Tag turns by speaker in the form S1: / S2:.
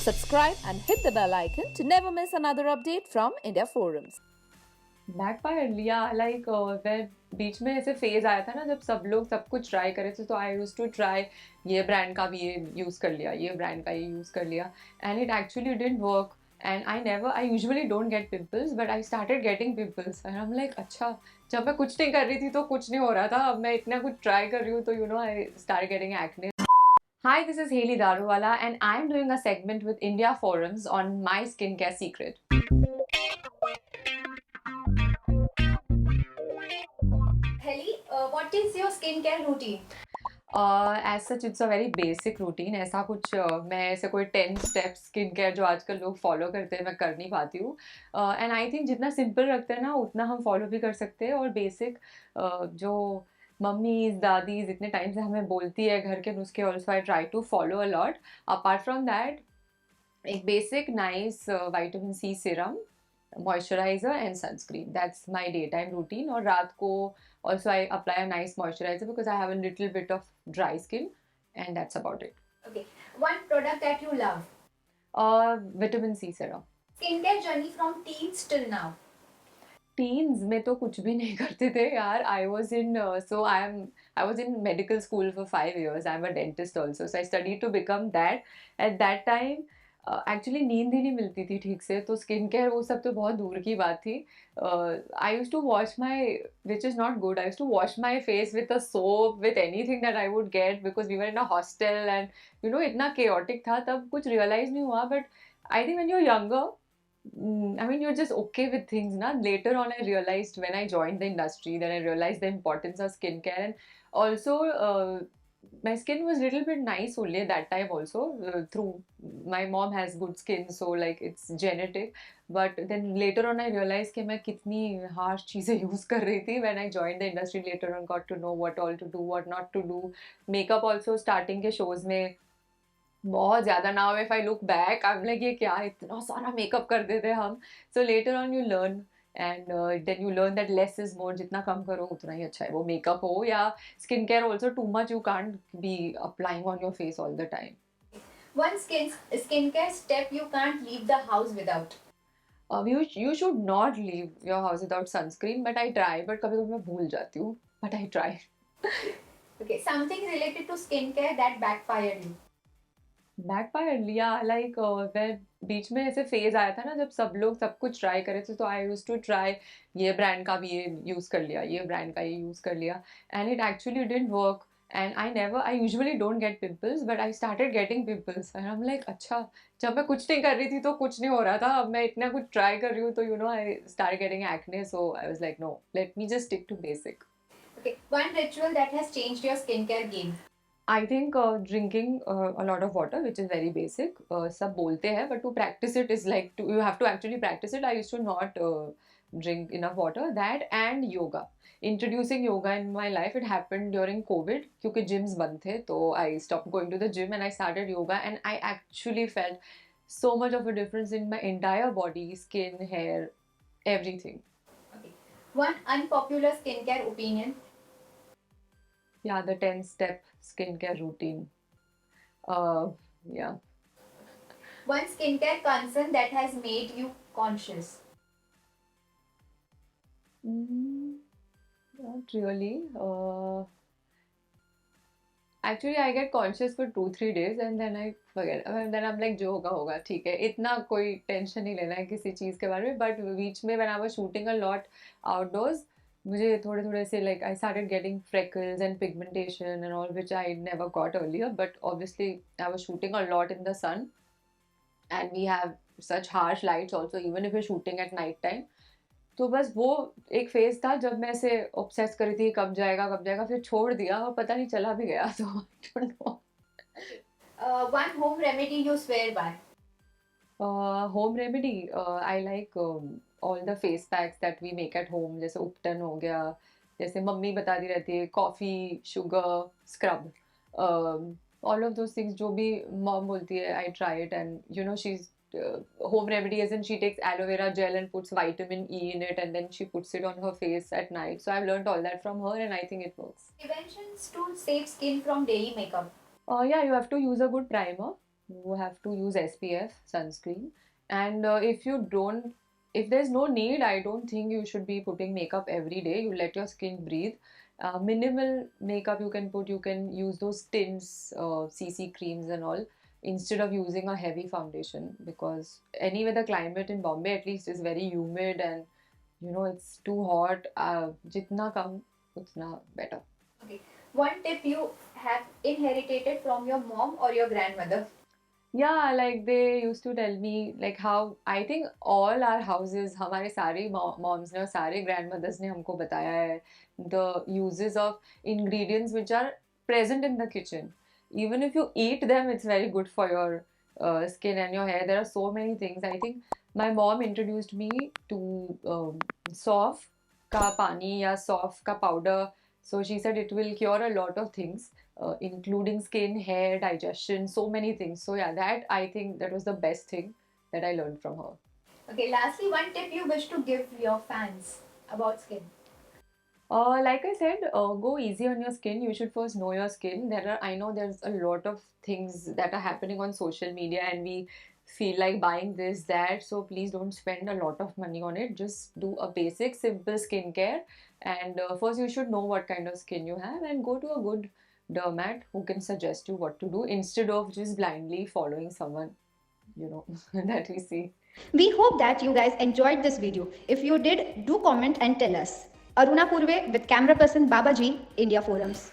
S1: Subscribe and hit the bell icon to never miss another update from India Forums.
S2: Backfire लिया like where बीच में ऐसे phase आया था ना जब सब लोग सब कुछ ट्राई करे थे तो आई यूज टू ट्राई ये ब्रांड का भी ये यूज़ कर लिया ये ब्रांड का ये यूज़ कर लिया and it actually didn't work and I usually don't get pimples but I started getting pimples and I am like अच्छा जब मैं कुछ नहीं कर रही थी तो कुछ नहीं हो रहा था अब मैं इतना कुछ ट्राई कर रही हूँ तो you know I start getting acne. Hi, this is Haley Daruwala and I'm doing a segment with India Forums on my skincare secret.
S3: Helly, what is your skincare routine?
S2: As such, it's a very basic routine. ऐसा कुछ मैं ऐसे कोई 10 steps skin care जो आजकल लोग follow करते हैं मैं कर नहीं पाती हूँ एंड आई थिंक जितना सिंपल रखते हैं ना उतना हम फॉलो भी कर सकते हैं और बेसिक जो मम्मीज दादीज इतने टाइम से हमें बोलती है घर के नुस्खे also I try to follow a lot. Apart from that एक basic nice vitamin C serum moisturizer and sunscreen. That's my daytime routine. और रात को also I apply a nice moisturizer because I have a little bit of dry skin and that's about it.
S3: Okay. One product that you love.
S2: Vitamin C serum.
S3: Skincare journey from teens till now.
S2: Teens में तो कुछ भी नहीं करते थे यार. I was in medical school for 5 years. I'm a dentist also, so I studied to become that. At that time actually नींद ही नहीं मिलती थी ठीक से तो स्किन केयर वो सब तो बहुत दूर की बात थी. I use to wash my which is not good. I use to wash my face with a soap with anything that I would get because we were in a hostel and you know इतना chaotic था तब कुछ realise नहीं हुआ. But I think when you are younger I mean, you're just okay with things, na? Later on, I realized when I joined the industry, then I realized the importance of skincare, and also my skin was a little bit nice only at that time. Also, through my mom has good skin, so like it's genetic. But then later on, I realized कि मैं कितनी harsh चीज़ें use कर रही थी. When I joined the industry, later on, got to know what all to do, what not to do. Makeup also starting के shows में बहुत ज़्यादा. Now if I look back I am like ये क्या इतना सारा मेकअप कर देते हम. So later on you learn and then you learn that less is more. जितना कम करो उतना ही अच्छा है वो मेकअप हो या skin care also. Too much you can't be applying on your face all the time.
S3: One skincare step you can't leave the house without.
S2: You should not leave your house without sunscreen but I try. But कभी कभी मैं भूल जाती हूँ but I try.
S3: Okay, something related to skincare that backfired you.
S2: Backfire लिया like where बीच में ऐसे phase आया था ना जब सब लोग सब कुछ ट्राई करे थे तो आई यूज टू ट्राई ये ब्रांड का भी ये यूज़ कर लिया ये ब्रांड का ये यूज़ कर लिया and it actually didn't work and I usually don't get pimples but I started getting pimples and I am like अच्छा जब मैं कुछ नहीं कर रही थी तो कुछ नहीं हो रहा था अब मैं इतना कुछ ट्राई कर रही हूँ तो you know I start getting acne. So I was like no let me just stick to basic.
S3: Okay, one ritual that has changed your skincare game.
S2: I think drinking a lot of water, which is very basic. सब बोलते हैं, but to practice it is like you have to actually practice it. I used to not drink enough water. That and yoga. Introducing yoga in my life, it happened during COVID क्योंकि gyms बंद थे, तो I stopped going to the gym and I started yoga and I actually felt so much of a difference in my entire body, skin, hair, everything.
S3: Okay. One unpopular skincare opinion.
S2: Yeah, the 10-step skincare routine. Yeah.
S3: One skincare concern that has made you conscious.
S2: Not really. Actually, I get conscious for 2-3 days and then I forget. And then I'm like, जो होगा होगा ठीक है. इतना कोई tension नहीं लेना है किसी चीज़ के बारे में. But बीच में when I was shooting a lot outdoors, मुझे थोड़े थोड़े से like I started getting freckles and pigmentation and all which I never got earlier. But obviously, I was shooting a lot in the sun, and we have such harsh lights also even if you're shooting at night time. तो बस वो एक phase था जब मैं ऐसे obsess कर रही थी कब जाएगा फिर छोड़ दिया और पता नहीं चला भी गया. तो I don't know.
S3: One home remedy you swear by.
S2: Home remedy I like all the face packs that we make at home. जैसे उपटन हो गया, जैसे मम्मी बताती रहती है coffee sugar scrub all of those things जो भी मॉम बोलती है I try it and you know she is home remedy as in she takes aloe vera gel and puts vitamin E in it and then she puts it on her face at night. So I've learned all that from her and I think it works.
S3: Preventions to save skin from daily makeup.
S2: Yeah, you have to use a good primer. you have to use SPF sunscreen. And if there's no need, I don't think you should be putting makeup every day. You let your skin breathe. Minimal makeup you can put. You can use those tints, CC creams and all, instead of using a heavy foundation, because anyway the climate in Bombay at least is very humid, and it's too hot. Jitna kam utna better.
S3: Okay. One tip you have inherited from your mom or your grandmother.
S2: Yeah, like they used to tell me like how I think all our houses, हमारे सारे moms ने और सारे grandmothers ने हमको बताया है the uses of ingredients which are present in the kitchen. Even if you eat them, it's very good for your skin and your hair. There are so many things. I think my mom introduced me to Sof ka pani या Sof ka powder. So she said it will cure a lot of things, including skin, hair, digestion, so many things. So yeah, that I think that was the best thing that I learned from her.
S3: Okay, lastly, one tip you wish to give your fans about skin.
S2: Like I said, go easy on your skin. You should first know your skin. I know there's a lot of things that are happening on social media, and we feel like buying this, that. So please don't spend a lot of money on it. Just do a basic, simple skincare. And first, you should know what kind of skin you have, and go to a good dermat who can suggest you what to do instead of just blindly following someone, that we see.
S4: We hope that you guys enjoyed this video. If you did, do comment and tell us. Aruna Purve with camera person Babaji, India Forums.